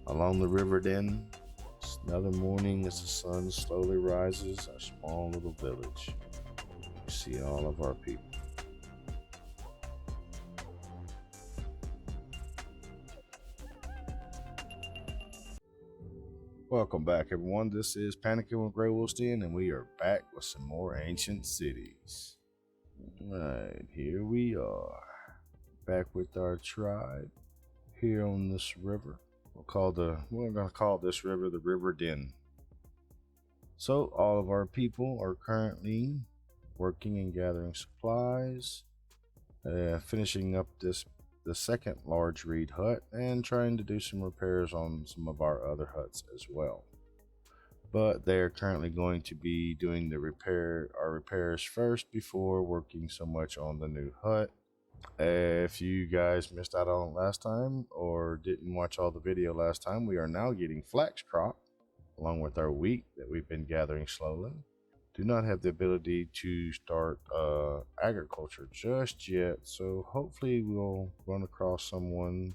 Along the river den, it's another morning as the sun slowly rises, our small little village. We see all of our people. Welcome back, everyone. This is Panicking with GreyWolfs, and we are back with some more ancient cities. Right, here we are, back with our tribe here on this river. We're going to call this river the River Den. So all of our people are currently working and gathering supplies, finishing up the second large reed hut, and trying to do some repairs on some of our other huts as well. But they are currently going to be doing our repairs first before working so much on the new hut. If you guys missed out on it last time or didn't watch all the video last time, we are now getting flax crop along with our wheat that we've been gathering slowly. Do not have the ability to start agriculture just yet, so hopefully we'll run across someone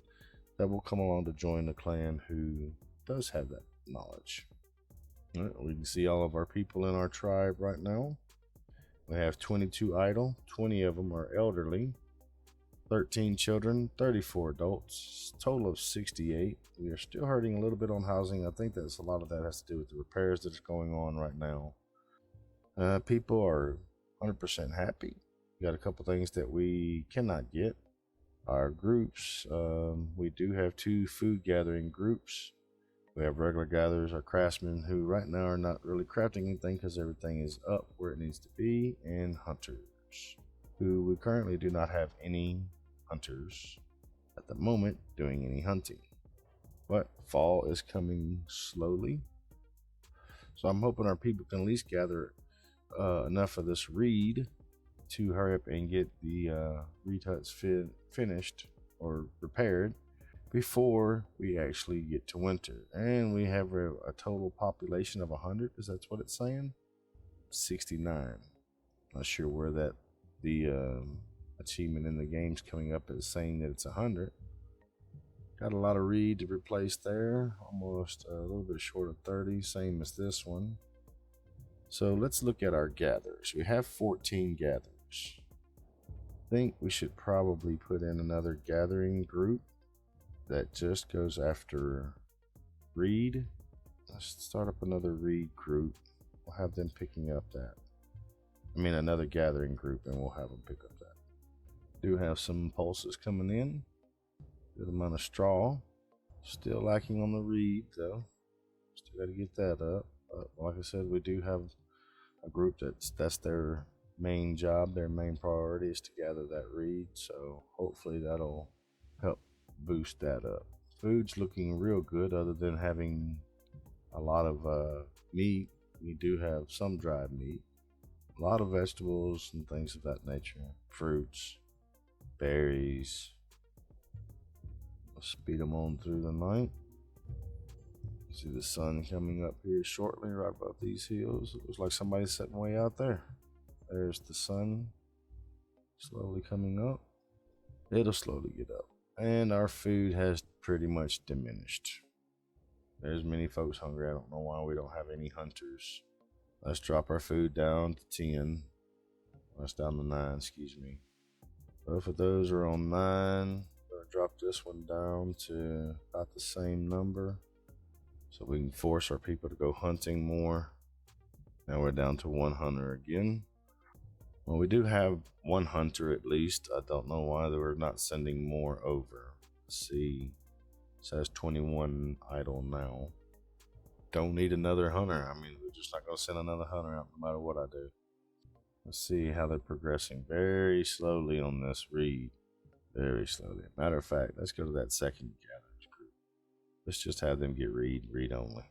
that will come along to join the clan who does have that knowledge. All right, we can see all of our people in our tribe right now. We have 22 idle, 20 of them are elderly, 13 children, 34 adults, total of 68. We are still hurting a little bit on housing. I think that's a lot of that has to do with the repairs that is going on right now. People are 100% happy. We got a couple things that we cannot get. Our groups, we do have 2 food gathering groups. We have regular gatherers, our craftsmen, who right now are not really crafting anything because everything is up where it needs to be, and hunters, who we currently do not have any hunters at the moment doing any hunting. But fall is coming slowly, so I'm hoping our people can at least gather enough of this reed to hurry up and get the reed huts finished or repaired before we actually get to winter. And we have a total population of 100. Is that what it's saying? 69. Not sure where that the achievement in the game's coming up is saying that it's 100. Got a lot of reed to replace there, almost a little bit short of 30, same as this one. So let's look at our gatherers. We have 14 gatherers. I think we should probably put in another gathering group that just goes after reed. Let's start up another reed group. We'll have them picking up another gathering group, and we'll have them pick up that. Do have some pulses coming in. Good amount of straw. Still lacking on the reed though. Still got to get that up. Like I said, we do have a group that's their main job, their main priority is to gather that reed. So hopefully that'll help boost that up. Food's looking real good other than having a lot of meat. We do have some dried meat, a lot of vegetables and things of that nature, fruits, berries. Let's speed them on through the night. See the sun coming up here shortly right above these hills. It looks like somebody's sitting way out there. There's the sun slowly coming up. It'll slowly get up. And our food has pretty much diminished. There's many folks hungry. I don't know why we don't have any hunters. Let's drop our food down to 10. That's down to 9, excuse me. Both of those are on 9. I'm gonna drop this one down to about the same number, so we can force our people to go hunting more. Now we're down to 1 hunter again. Well, we do have 1 hunter at least. I don't know why they were not sending more over. Let's see. It says 21 idle now. Don't need another hunter. I mean, we're just not going to send another hunter out no matter what I do. Let's see how they're progressing. Very slowly on this reed. Very slowly. Matter of fact, let's go to that second gatherers group. Let's just have them get reed only.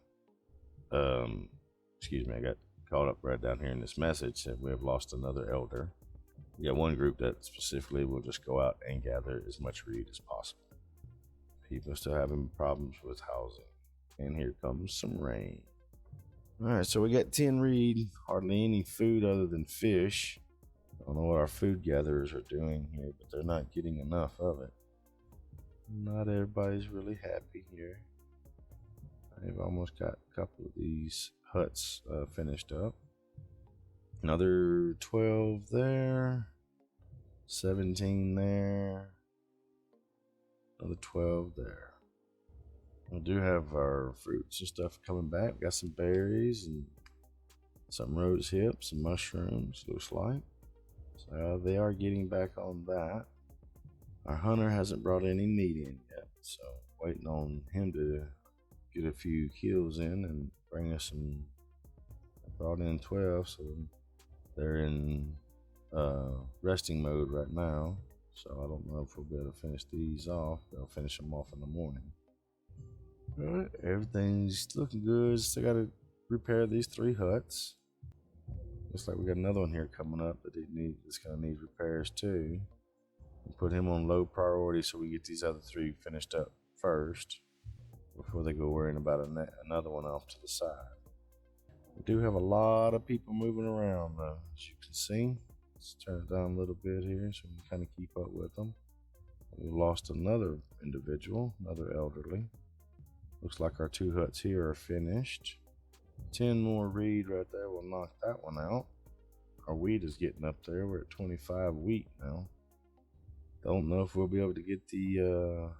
Excuse me, I got caught up right down here in this message that we have lost another elder. We got one group that specifically will just go out and gather as much reed as possible. People are still having problems with housing. And here comes some rain. Alright, so we got 10 reed, hardly any food other than fish. I don't know what our food gatherers are doing here, but they're not getting enough of it. Not everybody's really happy here. They've almost got a couple of these huts finished up. Another 12 there. 17 there. Another 12 there. We do have our fruits and stuff coming back. Got some berries and some rose hips and mushrooms, looks like. So they are getting back on that. Our hunter hasn't brought any meat in yet, so waiting on him to get a few kills in and bring us some. Brought in 12, so they're in resting mode right now. So I don't know if we'll be able to finish these off. They'll finish them off in the morning. All right, everything's looking good. Still got to repair these 3 huts. Looks like we got another one here coming up that it's gonna need repairs too. We'll put him on low priority so we get these other 3 finished up first before they go worrying about another one off to the side. We do have a lot of people moving around though, as you can see. Let's turn it down a little bit here so we can kind of keep up with them. We've lost another individual, another elderly. Looks like our 2 huts here are finished. 10 more reed right there will knock that one out. Our wheat is getting up there. We're at 25 wheat now. Don't know if we'll be able to get the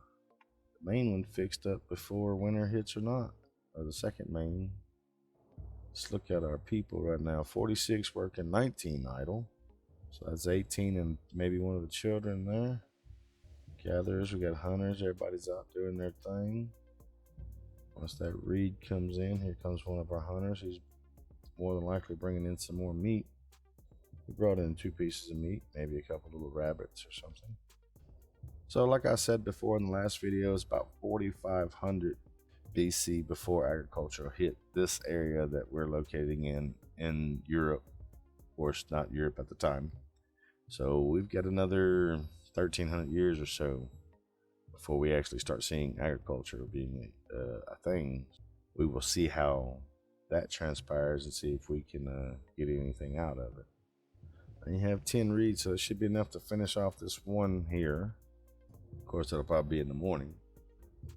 main one fixed up before winter hits or not, or the second main. Let's look at our people right now. 46 working, 19 idle. So that's 18 and maybe one of the children there. Gatherers, we got hunters. Everybody's out doing their thing. Once that reed comes in, here comes one of our hunters. He's more than likely bringing in some more meat. We brought in 2 pieces of meat, maybe a couple little rabbits or something. So like I said before in the last video, it's about 4,500 BC before agriculture hit this area that we're locating in Europe. Of course, not Europe at the time. So we've got another 1,300 years or so before we actually start seeing agriculture being a thing. We will see how that transpires and see if we can get anything out of it. And you have 10 reeds, so it should be enough to finish off this one here. Of course, that'll probably be in the morning.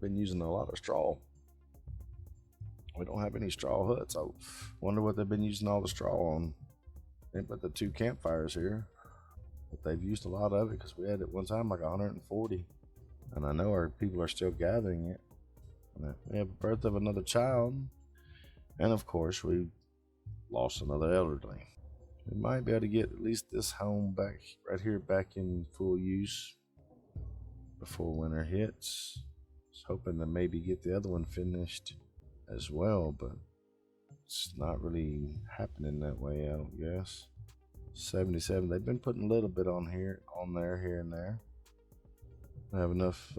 Been using a lot of straw. We don't have any straw huts. I wonder what they've been using all the straw on. They put the 2 campfires here, but they've used a lot of it because we had at one time like 140. And I know our people are still gathering it. We have the birth of another child. And of course, we lost another elderly. We might be able to get at least this home back right here back in full use before winter hits. Just hoping to maybe get the other one finished as well, but it's not really happening that way, I don't guess. 77. They've been putting a little bit on there, here and there. I have enough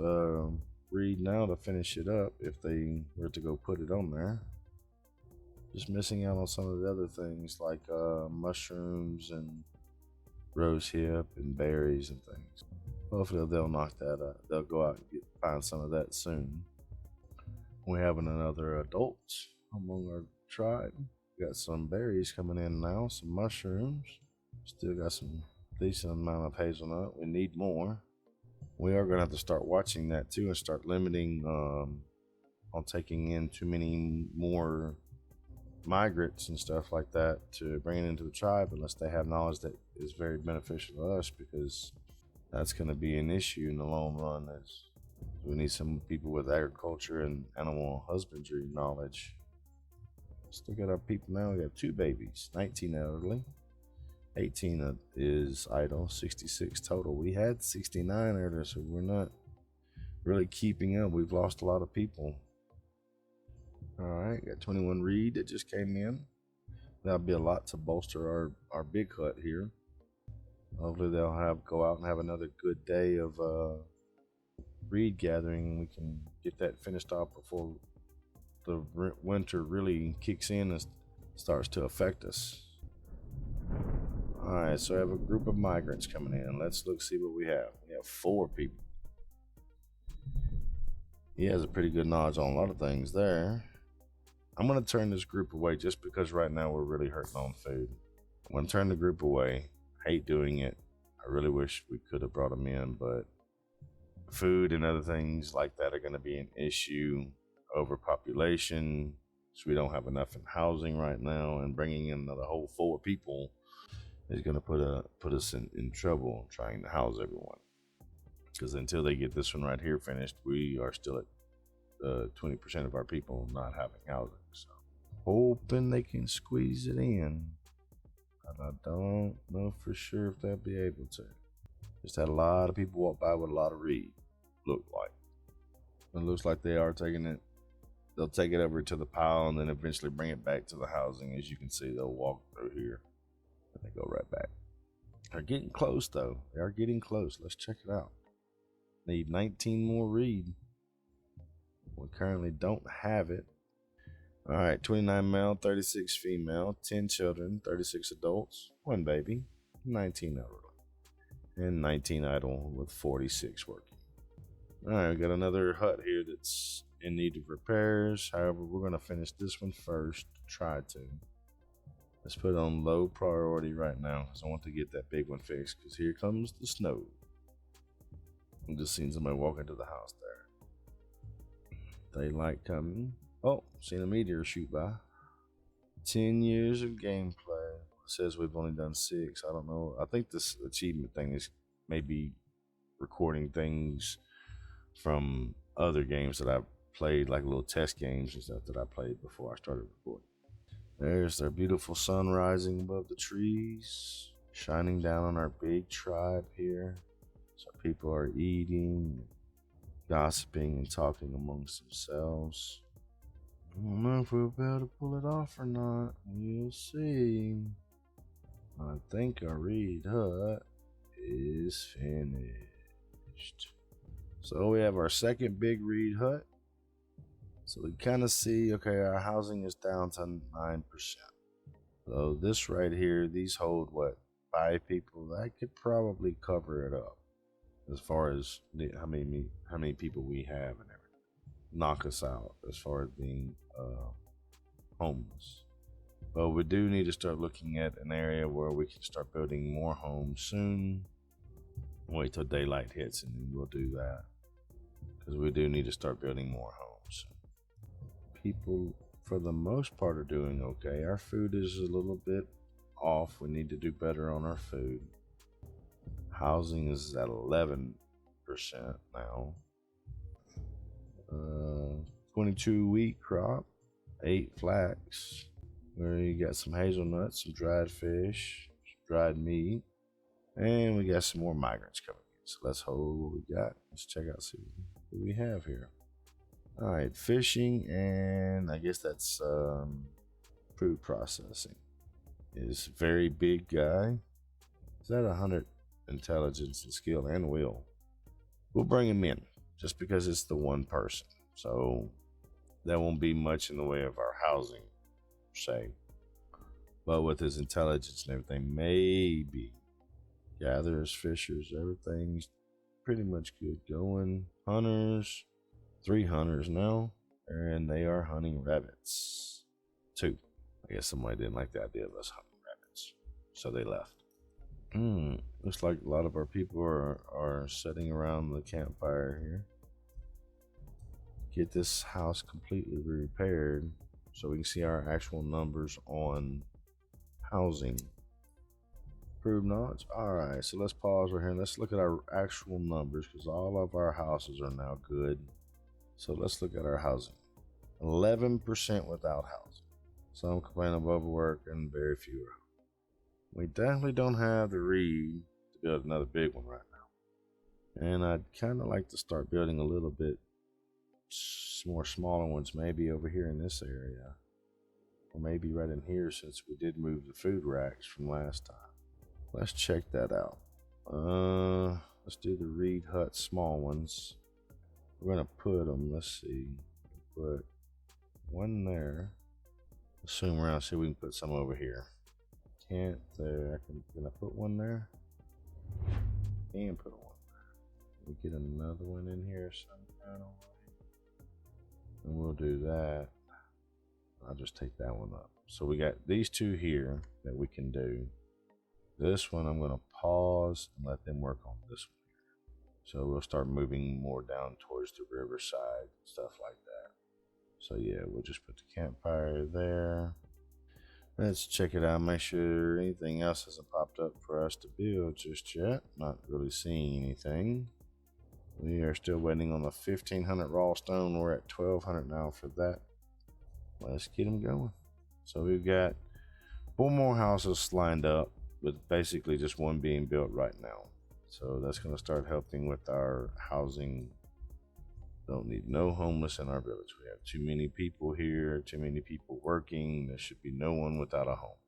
reed now to finish it up if they were to go put it on there. Just missing out on some of the other things like mushrooms and rose hip and berries and things. Hopefully they'll knock that out. They'll go out and find some of that soon. We're having another adult among our tribe. We got some berries coming in now, some mushrooms. Still got some decent amount of hazelnut. We need more. We are going to have to start watching that too and start limiting on taking in too many more migrants and stuff like that to bring it into the tribe unless they have knowledge that is very beneficial to us, because that's going to be an issue in the long run. As we need some people with agriculture and animal husbandry knowledge. Still got our people now. We have 2 babies, 19 elderly. 18 is idle, 66 total. We had 69 earlier, so we're not really keeping up. We've lost a lot of people. All right, got 21 reed that just came in. That'll be a lot to bolster our big hut here. Hopefully they'll go out and have another good day of reed gathering, and we can get that finished off before the winter really kicks in and starts to affect us. Alright, so I have a group of migrants coming in. Let's see what we have. We have 4 people. He has a pretty good knowledge on a lot of things there. I'm going to turn this group away just because right now we're really hurting on food. I'm going to turn the group away. I hate doing it. I really wish we could have brought them in, but food and other things like that are going to be an issue overpopulation, so we don't have enough in housing right now, and bringing in another whole 4 people is going to put us in trouble trying to house everyone. Because until they get this one right here finished, we are still at 20% of our people not having housing. So hoping they can squeeze it in, but I don't know for sure if they'll be able to. Just had a lot of people walk by with a lot of reed. Looked like it looks like they are taking it. They'll take it over to the pile and then eventually bring it back to the housing. As you can see, they'll walk through here and they go right back. They're getting close though. They are getting close. Let's check it out. Need 19 more reed. We currently don't have it. All right, 29 male, 36 female, 10 children, 36 adults, 1 baby, 19 elderly, and 19 idle with 46 working. All right, we got another hut here that's in need of repairs. However, we're going to finish this one first. Try to. Let's put it on low priority right now because I want to get that big one fixed, because here comes the snow. I'm just seeing somebody walk into the house there. Daylight coming. Oh, seen a meteor shoot by. 10 years of gameplay. It says we've only done 6. I don't know. I think this achievement thing is maybe recording things from other games that I've played, like little test games and stuff that I played before I started recording. There's their beautiful sun rising above the trees, shining down on our big tribe here. So people are eating, gossiping, and talking amongst themselves. I don't know if we'll be able to pull it off or not. We'll see. I think our reed hut is finished. So we have our second big reed hut. So we kind of see, okay, our housing is down to 9%. So this right here, these hold what, 5 people? That could probably cover it up as far as how many people we have and everything. Knock us out as far as being homeless. But we do need to start looking at an area where we can start building more homes soon. Wait till daylight hits and then we'll do that, because we do need to start building more homes. People for the most part are doing okay. Our food is a little bit off. We need to do better on our food. Housing is at 11% now. 22 wheat crop, 8 flax. Where you got some hazelnuts, some dried fish, some dried meat, and we got some more migrants coming in. So let's hold what we got. Let's check out, see what we have here. All right, fishing, and I guess that's food processing. Is very big guy. Is that 100 intelligence and skill and will? We'll bring him in just because it's the one person. So that won't be much in the way of our housing, say. But with his intelligence and everything, maybe. Gatherers, fishers, everything's pretty much good going. Hunters, 3 hunters now, and they are hunting rabbits. 2. I guess somebody didn't like the idea of us hunting rabbits, so they left. Looks like a lot of our people are sitting around the campfire here. Get this house completely repaired so we can see our actual numbers on housing. Prove knowledge. Alright, so let's pause right here and let's look at our actual numbers, because all of our houses are now good. So let's look at our housing. 11% without housing. Some complain of overwork and very few are. We definitely don't have the reed to build another big one right now. And I'd kind of like to start building a little bit more smaller ones, maybe over here in this area. Or maybe right in here, since we did move the food racks from last time. Let's check that out. Let's do the reed hut small ones. We're gonna put them, let's see, put one there. Assume around, see if we can put some over here. Can't there, can I put one there? Can put one there. We get another one in here some kind of way. And we'll do that. I'll just take that one up. So we got these 2 here that we can do. This one I'm gonna pause and let them work on this one here. So we'll start moving more down towards the riverside, stuff like that. So yeah, we'll just put the campfire there. Let's check it out, make sure anything else hasn't popped up for us to build just yet. Not really seeing anything. We are still waiting on the 1500 raw stone. We're at 1200 now for that. Let's get them going. So we've got 4 more houses lined up, with basically just one being built right now. So that's going to start helping with our housing. Don't need no homeless in our village. We have too many people here, too many people working. There should be no one without a home.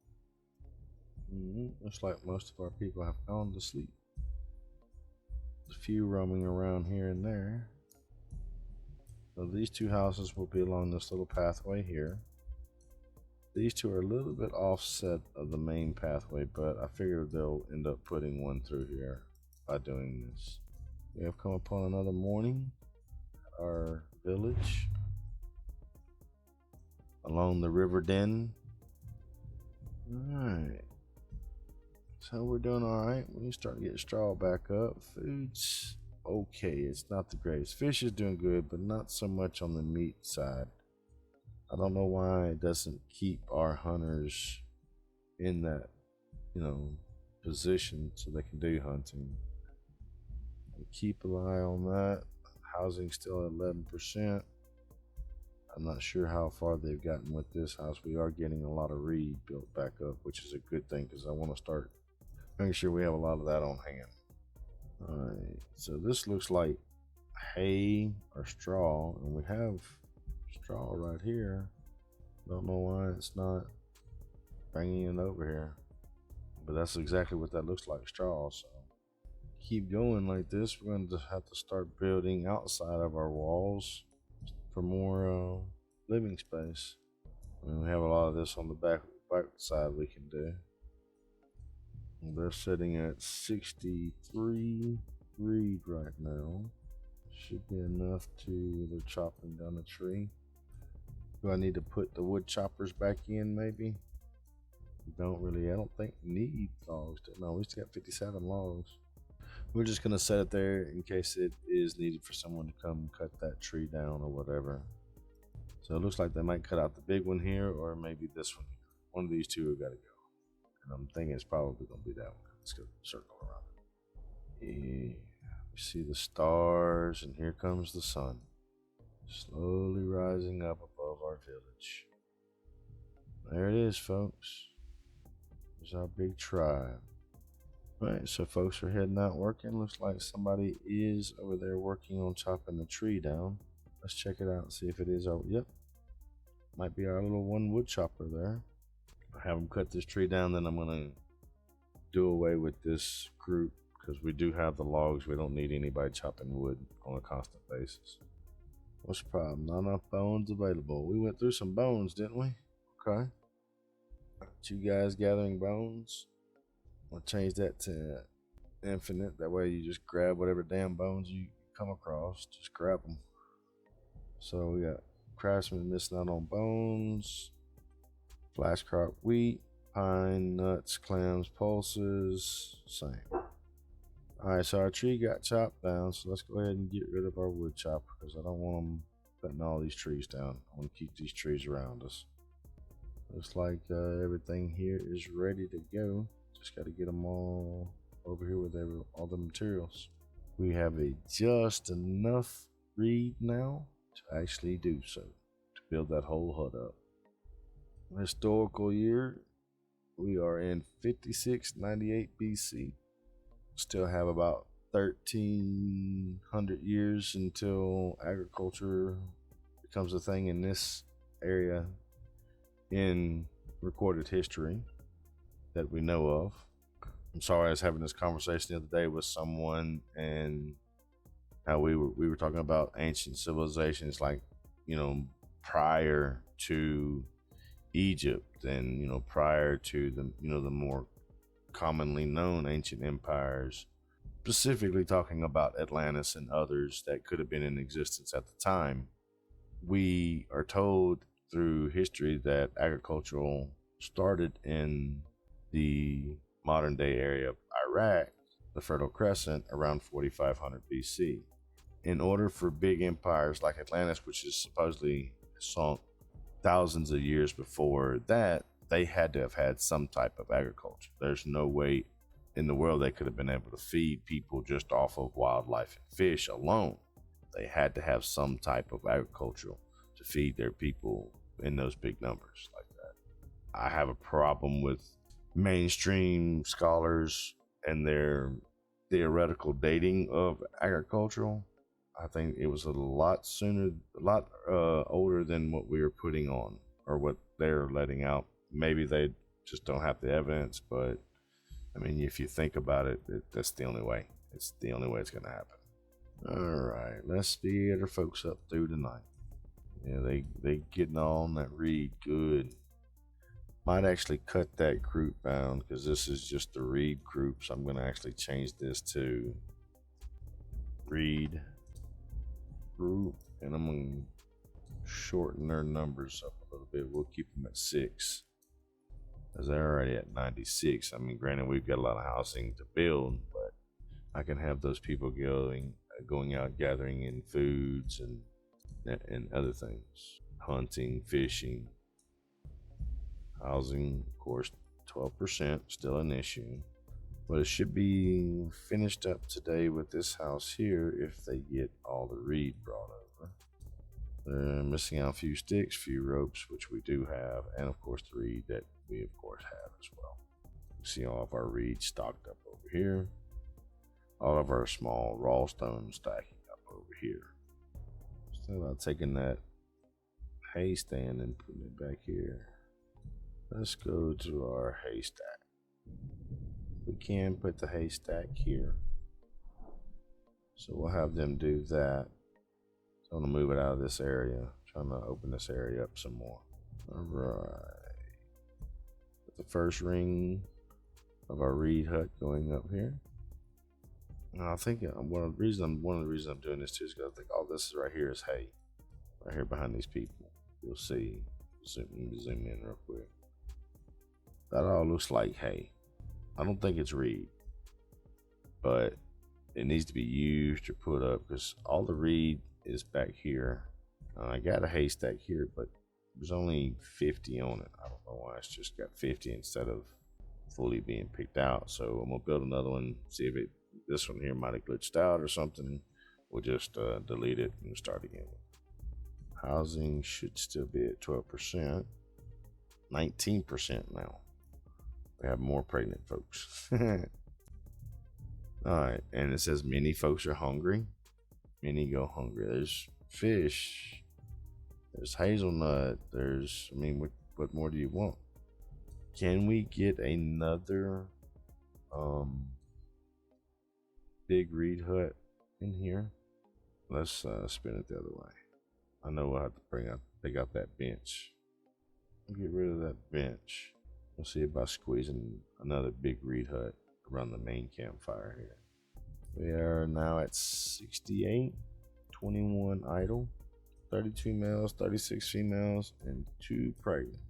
Looks like most of our people have gone to sleep. A few roaming around here and there. So these 2 houses will be along this little pathway here. These 2 are a little bit offset of the main pathway, but I figure they'll end up putting one through here by doing this. We have come upon another morning at our village along the river den. Alright. So we're doing alright. We're starting to get straw back up. Food's okay. It's not the greatest. Fish is doing good, but not so much on the meat side. I don't know why it doesn't keep our hunters in that, position so they can do hunting. We keep an eye on that. Housing's still at 11%. I'm not sure how far they've gotten with this house. We are getting a lot of reed built back up, which is a good thing because I want to start making sure we have a lot of that on hand. Alright, so this looks like hay or straw, and we have straw right here. Don't know why it's not bringing it over here, but that's exactly what that looks like, straw. So keep going like this. We're going to have to start building outside of our walls for more living space. I mean, we have a lot of this on the back side we can do. They're sitting at 63 reed right now. Should be enough to, they're chopping down a tree. Do I need to put the wood choppers back in maybe? I don't think need logs. No, we still got 57 logs. We're just gonna set it there in case it is needed for someone to come cut that tree down or whatever. So it looks like they might cut out the big one here or maybe this one here. One of these 2 have got to go. And I'm thinking it's probably gonna be that one. Let's go circle around it. Yeah. We see the stars and here comes the sun. Slowly rising up above our village. There it is, folks. There's our big tribe. Alright, so folks are heading out working. Looks like somebody is over there working on chopping the tree down. Let's check it out and see if it is our, yep. Might be our little one wood chopper there. Have them cut this tree down, then I'm gonna do away with this group because we do have the logs. We don't need anybody chopping wood on a constant basis. What's the problem? Not enough bones available. We went through some bones, didn't we? Okay. 2 guys gathering bones. I'll change that to infinite. That way you just grab whatever damn bones you come across. Just grab them. So we got craftsman missing out on bones. Flash crop wheat. Pine, nuts, clams, pulses. Same. Alright, so our tree got chopped down, so let's go ahead and get rid of our wood chopper because I don't want them cutting all these trees down. I want to keep these trees around us. Looks like everything here is ready to go. Just got to get them all over here with all the materials. We have just enough reed now to actually do so, to build that whole hut up. Historical year, we are in 5698 BC. Still have about 1300 years until agriculture becomes a thing in this area in recorded history that we know of. I'm sorry, I was having this conversation the other day with someone and how we were talking about ancient civilizations, like, prior to Egypt and, prior to the more commonly known ancient empires, specifically talking about Atlantis and others that could have been in existence at the time. We are told through history that agricultural started in the modern day area of Iraq, the Fertile Crescent, around 4500 BC. In order for big empires like Atlantis, which is supposedly sunk thousands of years before that, they had to have had some type of agriculture. There's no way in the world they could have been able to feed people just off of wildlife and fish alone. They had to have some type of agriculture to feed their people in those big numbers like that. I have a problem with mainstream scholars and their theoretical dating of agricultural. I think it was a lot older than what we were putting on or what they're letting out. Maybe they just don't have the evidence, but I mean, if you think about it, that's the only way. It's the only way it's going to happen. All right, let's speed our folks up through tonight. Yeah, they getting on that reed good. Might actually cut that group down because this is just the reed group. So I'm going to actually change this to reed group, and I'm going to shorten their numbers up a little bit. We'll keep them at 6 as they're already at 96. I mean, granted, we've got a lot of housing to build, but I can have those people going out gathering in foods and other things, hunting, fishing, housing. Of course, 12% still an issue, but it should be finished up today with this house here if they get all the reed brought over. They're missing out a few sticks, few ropes, which we do have, and of course the reed that we of course have as well. You see all of our reed stocked up over here, all of our small raw stones stacking up over here. Still about taking that hay stand and putting it back here. Let's go to our haystack. We can put the haystack here, so we'll have them do that. So I'm gonna move it out of this area, trying to open this area up some more. All right, the first ring of our reed hut going up here. Now I think one of the reasons I'm doing this too is because I think all this right here is hay, right here behind these people. You'll see. Zoom in real quick. That all looks like hay. I don't think it's reed, but it needs to be used or put up because all the reed is back here. I got a haystack here, but there's only 50 on it. I don't know why it's just got 50 instead of fully being picked out. So I'm gonna build another one, see if this one here might have glitched out or something. We'll just delete it and start again. Housing should still be at 12%, 19% now. We have more pregnant folks. All right, and it says many folks are hungry. Many go hungry. There's fish. There's hazelnut. There's, I mean, what more do you want? Can we get another big reed hut in here? Let's spin it the other way. I know we'll have to pick up that bench. Get rid of that bench. We'll see about squeezing another big reed hut around the main campfire here. We are now at 68, 21 idle, 32 males, 36 females, and 2 pregnant.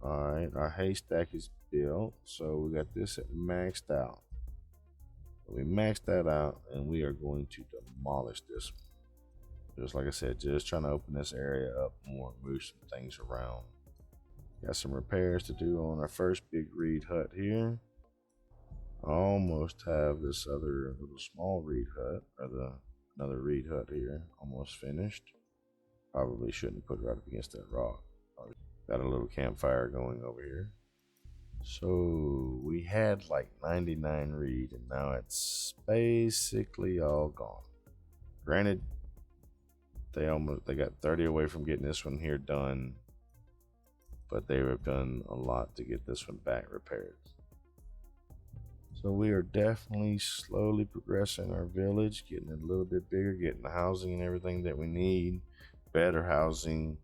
All right, our haystack is built, so we got this at maxed out. We maxed that out, and we are going to demolish this one. Just like I said, just trying to open this area up more, move some things around. Got some repairs to do on our first big reed hut here. Almost have this other little small reed hut, or another reed hut here, almost finished. Probably shouldn't put it right up against that rock. Got a little campfire going over here. So we had like 99 reed, and now it's basically all gone. Granted, they got 30 away from getting this one here done, but they have done a lot to get this one back repaired. So we are definitely slowly progressing our village, getting it a little bit bigger, getting the housing and everything that we need, better housing,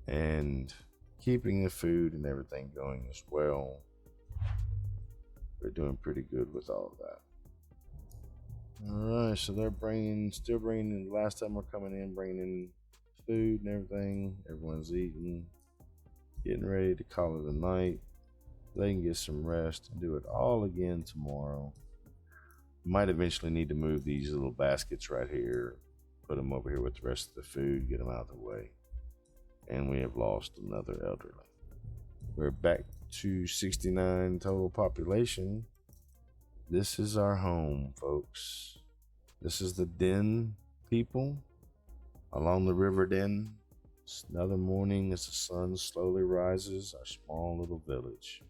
and keeping the food and everything going as well. We're doing pretty good with all of that. All right, so they're still bringing in, last time we're coming in, bringing in food and everything. Everyone's eating, getting ready to call it a night. They can get some rest and do it all again tomorrow. Might eventually need to move these little baskets right here, put them over here with the rest of the food, get them out of the way. And we have lost another elderly. We're back to 69 total population. This is our home, folks. This is the den people along the river den. It's another morning as the sun slowly rises, our small little village.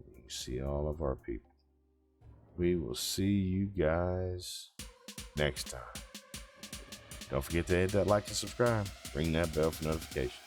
You can see all of our people. We will see you guys next time. Don't forget to hit that like and subscribe. Ring that bell for notifications.